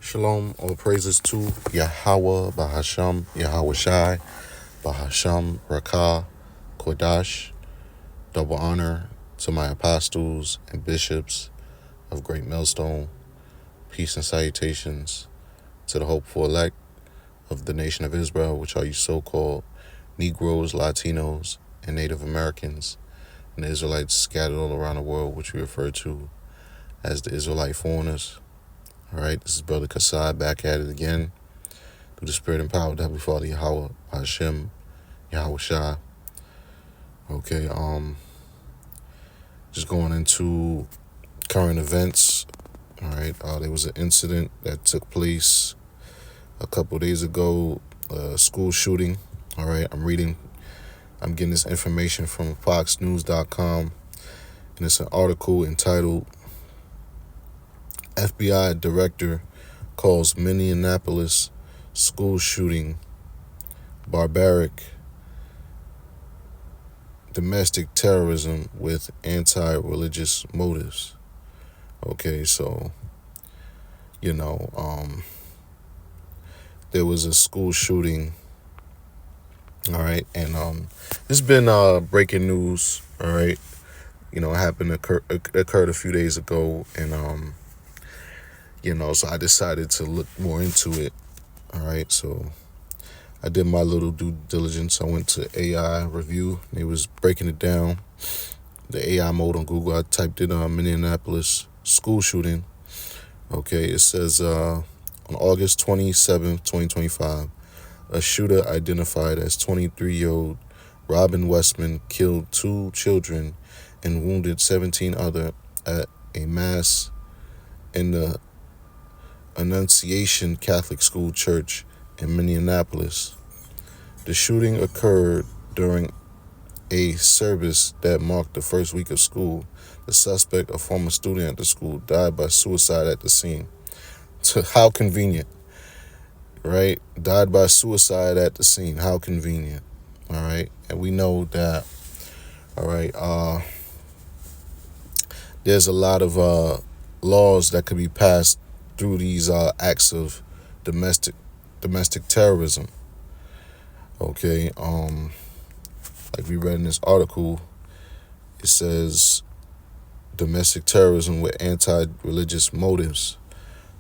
Shalom, all praises to Yahweh, Bahasham, Yahweh Shai, Bahasham, Rakah, Kodash. Double honor to my apostles and bishops of Great Millstone. Peace and salutations to the hopeful elect of the nation of Israel, which are you so-called Negroes, Latinos, and Native Americans, and the Israelites scattered all around the world, which we refer to as the Israelite foreigners. All right, this is Brother Kasai back at it again through the Spirit and power of the Heavenly Father Yahweh, Hashem, Yahweh Shai. Okay, just going into current events. All right, there was an incident that took place a couple days ago, school shooting. All right, I'm getting this information from FoxNews.com, and it's an article entitled FBI Director Calls Minneapolis School Shooting Barbaric Domestic Terrorism with Anti-Religious Motives. Okay, so, there was a school shooting, all right, and this has been breaking news, all right. It occurred a few days ago, and so I decided to look more into it. All right, so I did my little due diligence. I went to AI Review. They was breaking it down, the AI mode on Google. I typed in Minneapolis school shooting. Okay, it says on August 27th, 2025, a shooter identified as 23-year-old Robin Westman killed 2 children and wounded 17 others at a mass in the Annunciation Catholic School Church in Minneapolis. The shooting occurred during a service that marked the first week of school. The suspect, a former student at the school, died by suicide at the scene. So how convenient, right? Died by suicide at the scene. How convenient, all right? And we know that, all right, there's a lot of laws that could be passed through these acts of domestic terrorism. Okay, like we read in this article, it says domestic terrorism with anti-religious motives.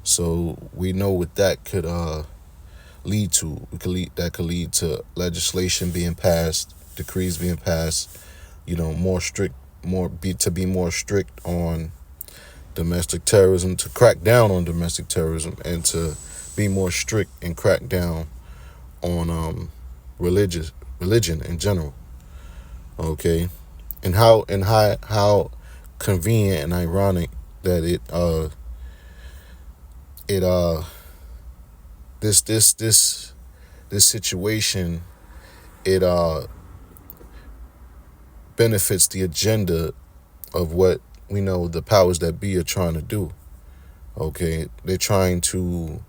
So we know what that could lead to. That could lead to legislation being passed, decrees being passed, to be more strict on domestic terrorism, to crack down on domestic terrorism, and to be more strict and crack down on religion in general. Okay, and how convenient and ironic that this situation, it benefits the agenda of what we know the powers that be are trying to do. Okay, they're trying to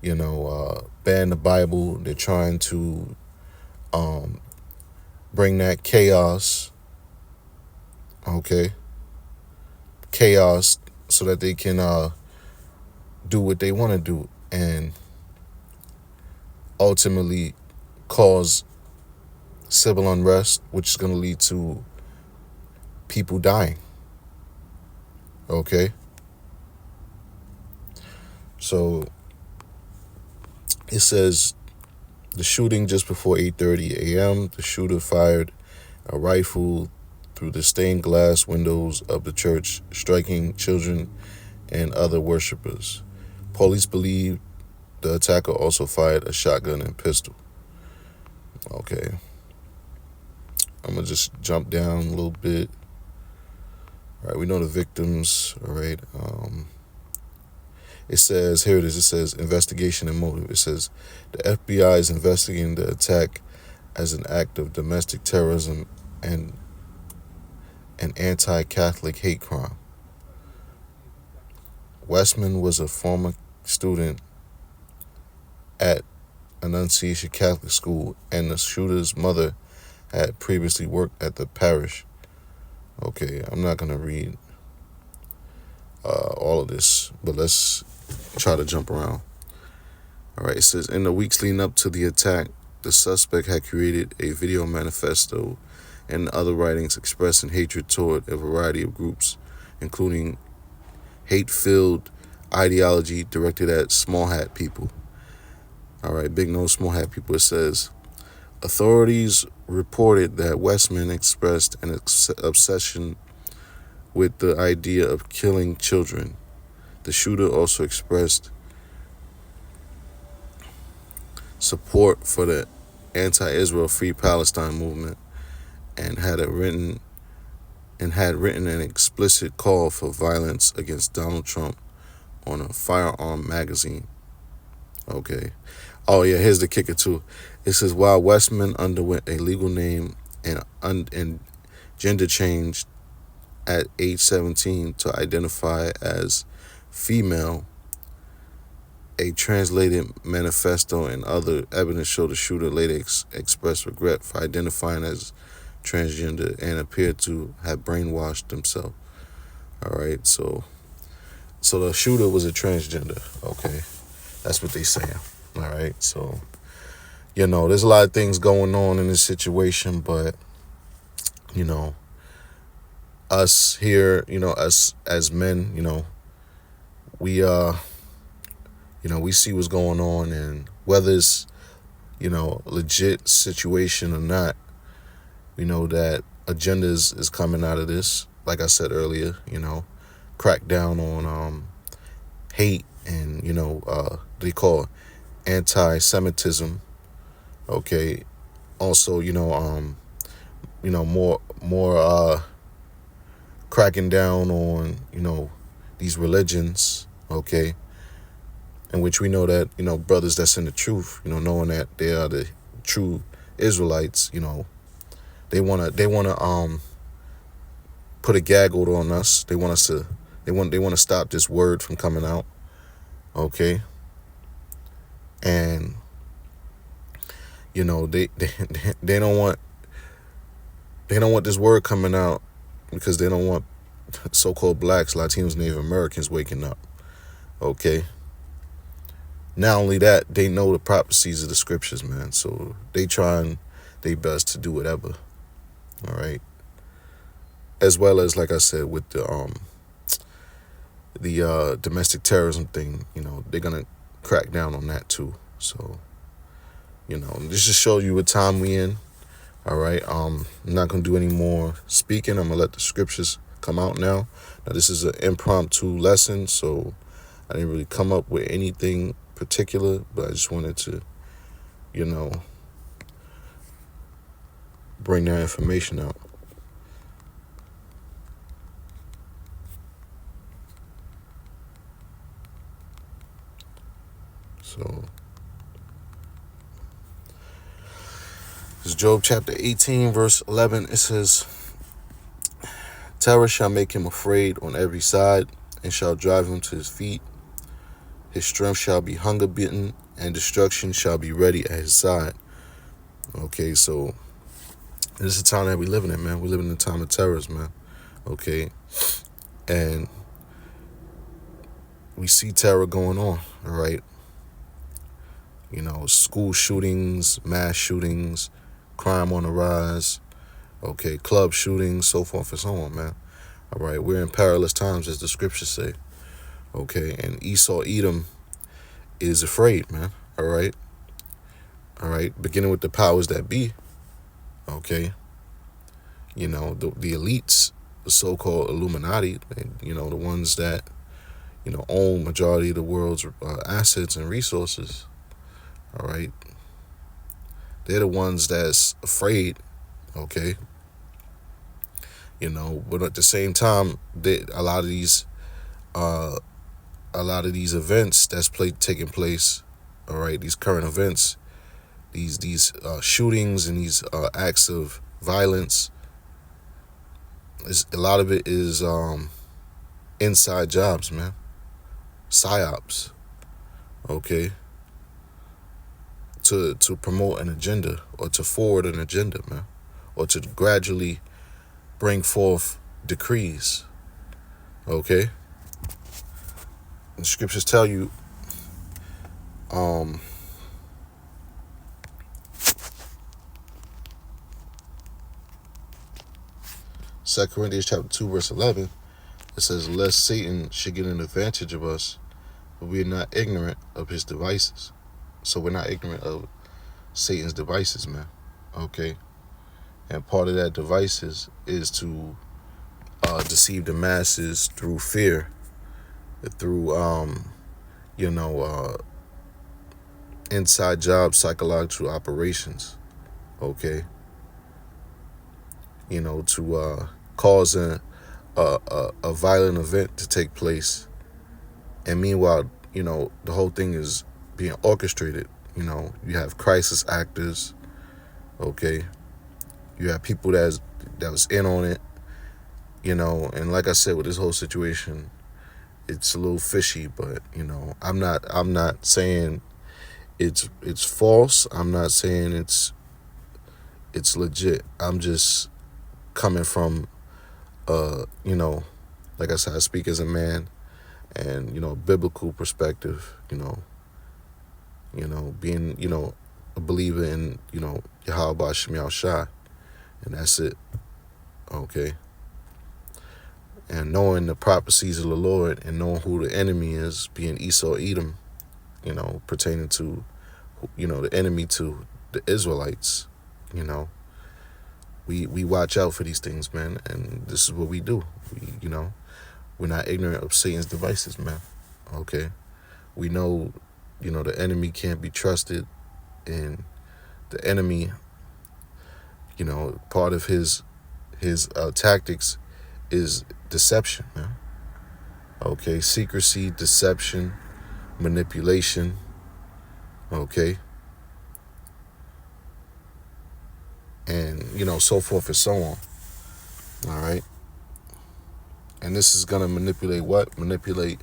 ban the Bible. They're trying to bring that chaos, so that they can do what they want to do and ultimately cause civil unrest, which is going to lead to people dying. Okay, so it says the shooting just before 8:30 a.m., the shooter fired a rifle through the stained glass windows of the church, striking children and other worshipers. Police believe the attacker also fired a shotgun and pistol. Okay, I'm going to just jump down a little bit. All right, we know the victims. All right, it says, here it is, it says investigation and motive. It says the FBI is investigating the attack as an act of domestic terrorism and an anti-Catholic hate crime. Westman was a former student at Annunciation Catholic School, and the shooter's mother had previously worked at the parish. Okay, I'm not going to read all of this, but let's try to jump around. All right, it says in the weeks leading up to the attack, the suspect had created a video manifesto and other writings expressing hatred toward a variety of groups, including hate-filled ideology directed at small hat people. All right, big nose small hat people. It says authorities reported that Westman expressed an obsession with the idea of killing children. The shooter also expressed support for the anti-Israel Free Palestine movement and had written an explicit call for violence against Donald Trump on a firearm magazine. Okay. Oh yeah, here's the kicker too. It says while Westman underwent a legal name and gender change at age 17 to identify as female, a translated manifesto and other evidence showed the shooter later expressed regret for identifying as transgender and appeared to have brainwashed himself. All right, so the shooter was a transgender. Okay, that's what they saying. All right, so there's a lot of things going on in this situation, but us here, us as men, we we see what's going on, and whether it's legit situation or not, we know that agenda is coming out of this. Like I said earlier, crack down on hate and they call it anti-Semitism. Okay, also more cracking down on these religions. Okay, in which we know that brothers that's in the truth, knowing that they are the true Israelites, they wanna put a gag order on us. They want to stop this word from coming out. Okay, and they don't want this word coming out because they don't want so-called blacks, Latinos, Native Americans waking up. Okay. Not only that, they know the prophecies of the scriptures, man. So they trying their best to do whatever. All right. As well as, like I said, with the domestic terrorism thing, they're gonna crack down on that too. So, this just shows you what time we in. All right. I'm not gonna do any more speaking. I'm gonna let the scriptures come out now. Now this is an impromptu lesson, so I didn't really come up with anything particular, but I just wanted to, bring that information out. So, this is Job chapter 18, verse 11. It says, terror shall make him afraid on every side, and shall drive him to his feet. His strength shall be hunger bitten, and destruction shall be ready at his side. Okay, so this is the time that we're living in, man. We're living in a time of terrors, man. Okay, and we see terror going on, all right? School shootings, mass shootings, crime on the rise, okay, club shootings, so forth and so on, man. All right, we're in perilous times, as the scriptures say. Okay, and Esau, Edom is afraid, man. All right, beginning with the powers that be. Okay, the elites, the so-called Illuminati, the ones that own majority of the world's assets and resources. All right, they're the ones that's afraid. Okay, but at the same time, a lot of these events that's taking place, all right, these current events, these shootings and these acts of violence, a lot of it is inside jobs, man, psyops, okay, to promote an agenda or to forward an agenda, man, or to gradually bring forth decrees, okay. The scriptures tell you Um, 2 Corinthians chapter 2, verse 11, it says, lest Satan should get an advantage of us, but we are not ignorant of his devices. So we're not ignorant of Satan's devices, man. Okay? And part of that devices is to deceive the masses through fear, through, you know, inside job psychological operations. Okay? You know, to cause a violent event to take place. And meanwhile, you know, the whole thing is being orchestrated. You know, you have crisis actors, okay? You have people that was in on it, you know, and like I said, with this whole situation, it's a little fishy, but you know, I'm not saying it's false. I'm not saying it's legit. I'm just coming from you know, like I said, I speak as a man, and you know, biblical perspective, being, you know, a believer in, you know, Yahweh Shem Yahushua, and that's it. Okay. And knowing the prophecies of the Lord and knowing who the enemy is, being Esau Edom, you know, pertaining to, you know, the enemy to the Israelites, you know, we watch out for these things, man, and this is what we do. You know, we're not ignorant of Satan's devices, man. Okay. We know, you know, the enemy can't be trusted, and the enemy, you know, part of his tactics is deception, man. Okay, secrecy, deception, manipulation. Okay, and you know, so forth and so on. All right, and this is gonna manipulate what? Manipulate,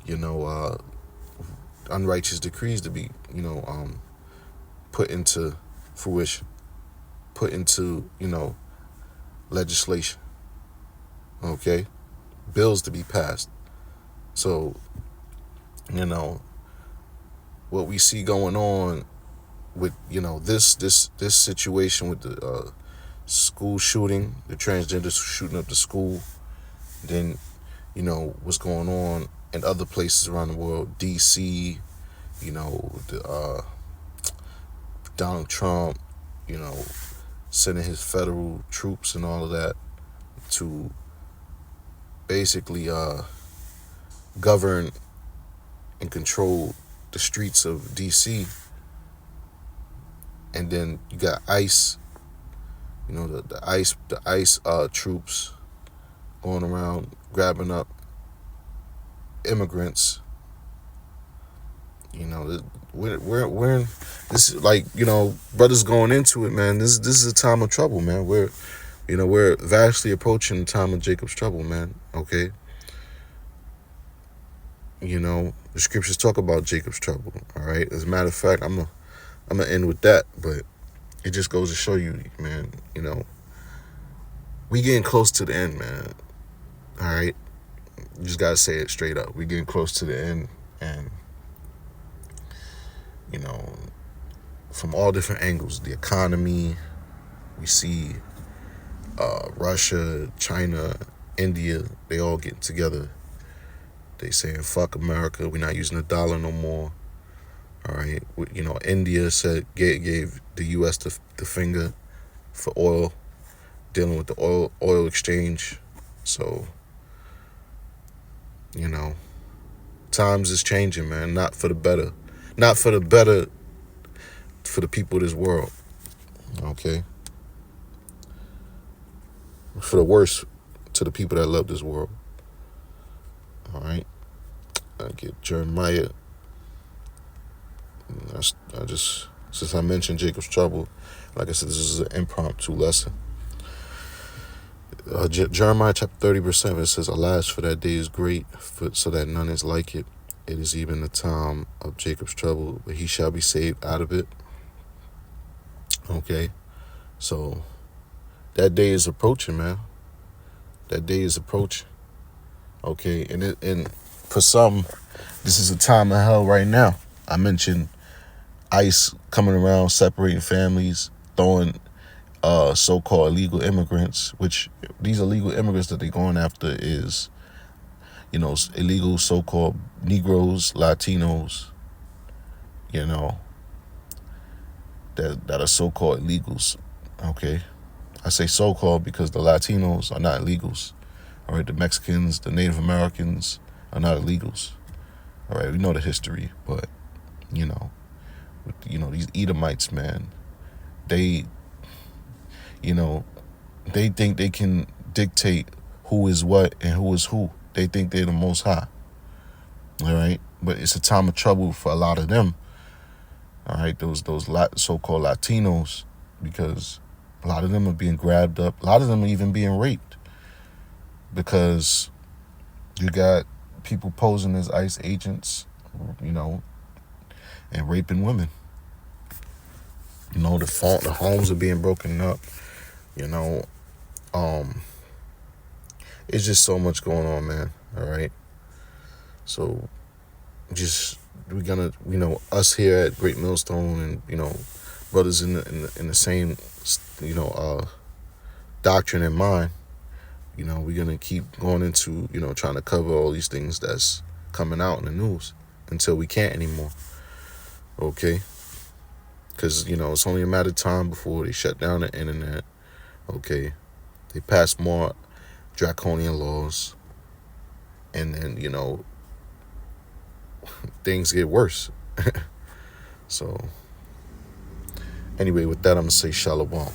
you know, unrighteous decrees to be, you know, put into fruition, put into, you know, legislation. Okay, bills to be passed. So, you know, what we see going on with, you know, this situation with the school shooting, the transgender shooting up the school, then, you know, what's going on in other places around the world, DC, you know, the Donald Trump, you know, sending his federal troops and all of that to basically govern and control the streets of DC. And then you got ICE, you know, the ICE troops going around grabbing up immigrants. You know, we're in this, like, you know, brothers going into it, man. This is a time of trouble, man. We're vastly approaching the time of Jacob's trouble, man. Okay. You know, the scriptures talk about Jacob's trouble. All right. As a matter of fact, I'm gonna end with that, but it just goes to show you, man. You know, we getting close to the end, man. All right. You just gotta say it straight up. We getting close to the end, and you know, from all different angles, the economy, we see Russia, China, India, they all getting together. They saying, fuck America, we're not using the dollar no more. All right. You know, India gave the U.S. the finger for oil, dealing with the oil exchange. So, you know, times is changing, man. Not for the better. Not for the better for the people of this world. Okay. For the worse to the people that love this world. All right. I get Jeremiah. Since I mentioned Jacob's trouble, like I said, this is an impromptu lesson. Jeremiah chapter 30, verse 7, it says, alas, for that day is great, so that none is like it. It is even the time of Jacob's trouble, but he shall be saved out of it. Okay. So that day is approaching, man. That day is approaching. Okay. And for some, this is a time of hell right now. I mentioned ICE coming around, separating families, throwing so-called illegal immigrants, which these illegal immigrants that they're going after is, illegal so-called Negroes, Latinos, you know, that are so-called illegals. Okay, I say so-called because the Latinos are not illegals. All right, the Mexicans, the Native Americans are not illegals. All right, we know the history, but these Edomites, man, they, they think they can dictate who is what and who is who. They think they're the Most High. All right, but it's a time of trouble for a lot of them. All right, those so-called Latinos, because a lot of them are being grabbed up. A lot of them are even being raped because you got people posing as ICE agents, and raping women. The homes are being broken up. It's just so much going on, man. All right, so just we're gonna, us here at Great Millstone, and brothers in the same, doctrine in mind. We're gonna keep going into, trying to cover all these things that's coming out in the news until we can't anymore. Okay, because it's only a matter of time before they shut down the internet. Okay, they pass more draconian laws, and then things get worse. So anyway, with that, I'm gonna say shalom.